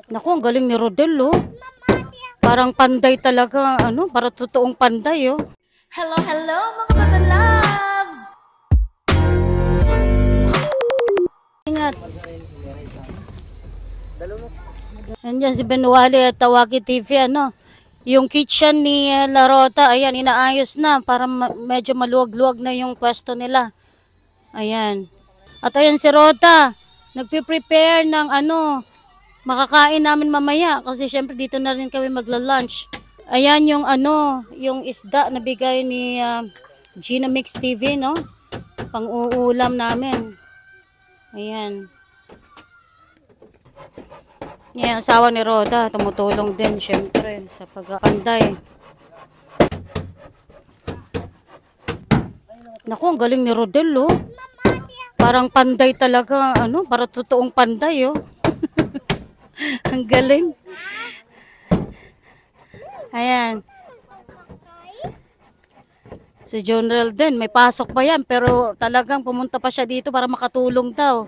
Naku, ang galing ni Rodel, oh. Parang panday talaga, ano, para totoong panday, oh. Hello, hello mga bebe loves! Ingat. Nandiyan si Benwali at Tawagi TV, ano. Yung kitchen ni Larota, ayan, inaayos na para medyo maluwag-luwag na yung pwesto nila. Ayan. At ayan si Rota, nagpe-prepare ng ano, makakain namin mamaya kasi syempre dito na rin kami magla-lunch. Ayan yung ano, yung isda na bigay ni Gina Mix TV, no? Pang-uulam namin. Ayan. Yan, asawa ni Roda, tumutulong din syempre sa pagpanday. Naku, ang galing ni Rodel, oh. Parang panday talaga, ano, para totoong panday, oh. Ang galing. Ayan. Si General din, may pasok pa yan, pero talagang pumunta pa siya dito para makatulong daw.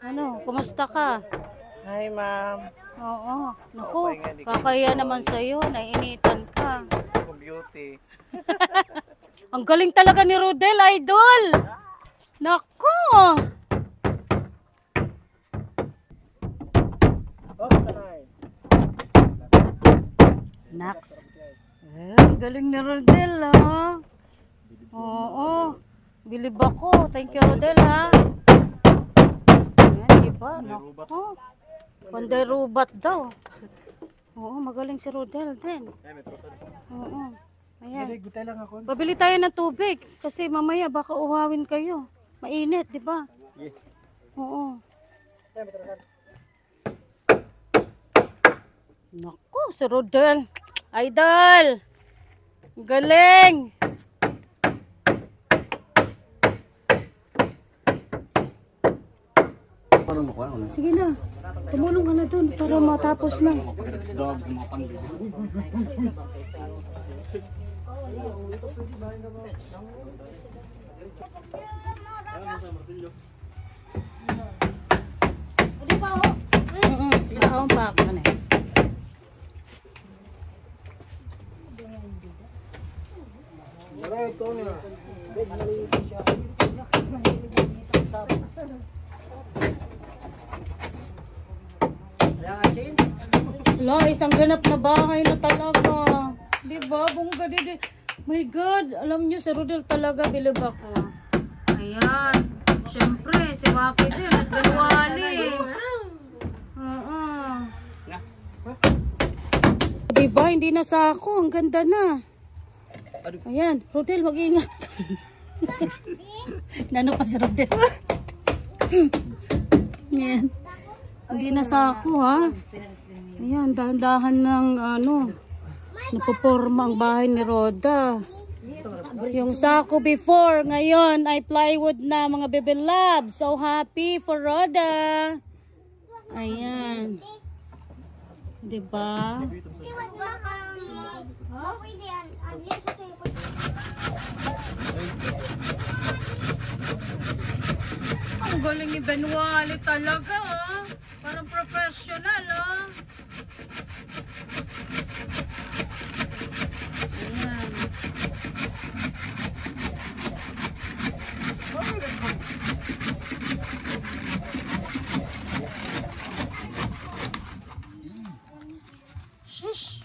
Ano, kumusta ka? Hi, ma'am. Oo. Naku, kakaya naman sa'yo, naiinitan ka. Ako beauty. Ang galing talaga ni Rodel, idol! Naku! Nax. Ang galing ni Rodel, ha? Oo. Bilib ako. Thank you, Rodel, ha? Ayan, diba? Naku. Panday rubat daw. Oo, magaling si Rodel din. Oo. Ayan. Babili tayo ng tubig kasi mamaya baka uhawin kayo. Mainit, di ba? Oo. Naku, si Rodel. Idol! Galing! Sige na. Tumulong ka na dun para matapos na. Di ba ho? Nakaon pa ako na eh. Wala, isang ganap na bahay na talaga. Diba? Bongga didi. My God, alam niyo si Rodel talaga, bilib ako. Ayan. Siyempre, si Waki din. Benwali. Oo. Diba? Hindi na sako. Ang ganda na. Ayan. Rodel, mag-iingat ka. Nano pa si Rodel. Ayan. Hindi na sako, ha? Ayan, dahan-dahan ng ano, napuporma ang bahay ni Roda. Yung sako before, ngayon ay plywood na, mga bebe love. So happy for Roda. Ayan. Diba? Ang galing ni Benwali talaga, oh. Parang professional, oh. Ayan. Shish.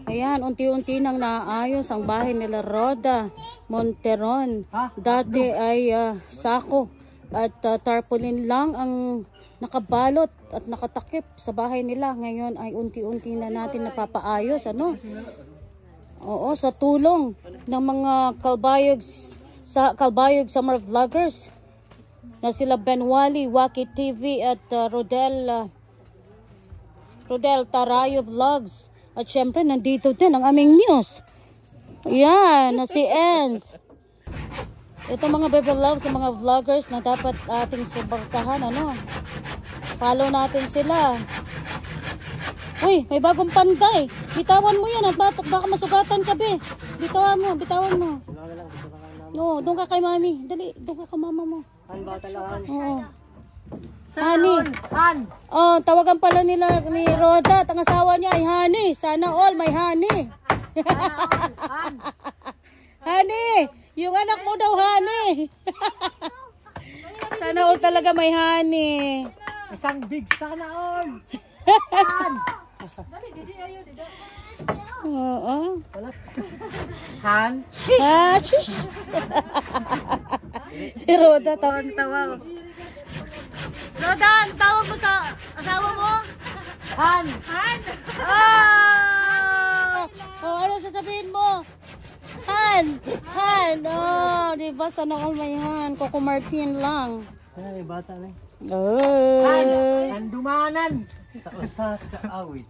Ayan, unti-unti nang naayos ang bahay nila Roda Monteron. Dati ay sako at tarpaulin lang ang nakabalot at nakatakip sa bahay nila. Ngayon ay unti-unti na natin napapaayos, ano? Oo, sa tulong ng mga Kalbayog Summer Vloggers na sila Benwali, Waki TV at Rodel Tarayo Vlogs. At syempre, nandito din ang aming news. Ayan, na si Enz. Ito mga bebe love sa mga vloggers na dapat ating suportahan, ano. Follow natin sila. Uy, may bagong panday. Bitawan mo yan at baka masugatan ka, be. Bitawan mo. No, doon ka kay mami. Dali, doon ka kay mama mo. Han ba talahan? Oo. Honey. Han. Oh, tawagan pala nila ni Roda. Ang asawa niya ay Honey. Sana all may Honey. Honey, yung anak mo daw Honey. Sana all talaga may Honey. Isang big sana all. Oo. Han. Ah, shish. Si Roda tawag. Roda, ano tawag mo sa asawa mo? Han. Ah! Oh, ano sasabihin mo? Han! Oh, di ba sana all may Han? Coco Martin lang. Ay, bata na. Oh. Han dumanan. Sa usa ka awit.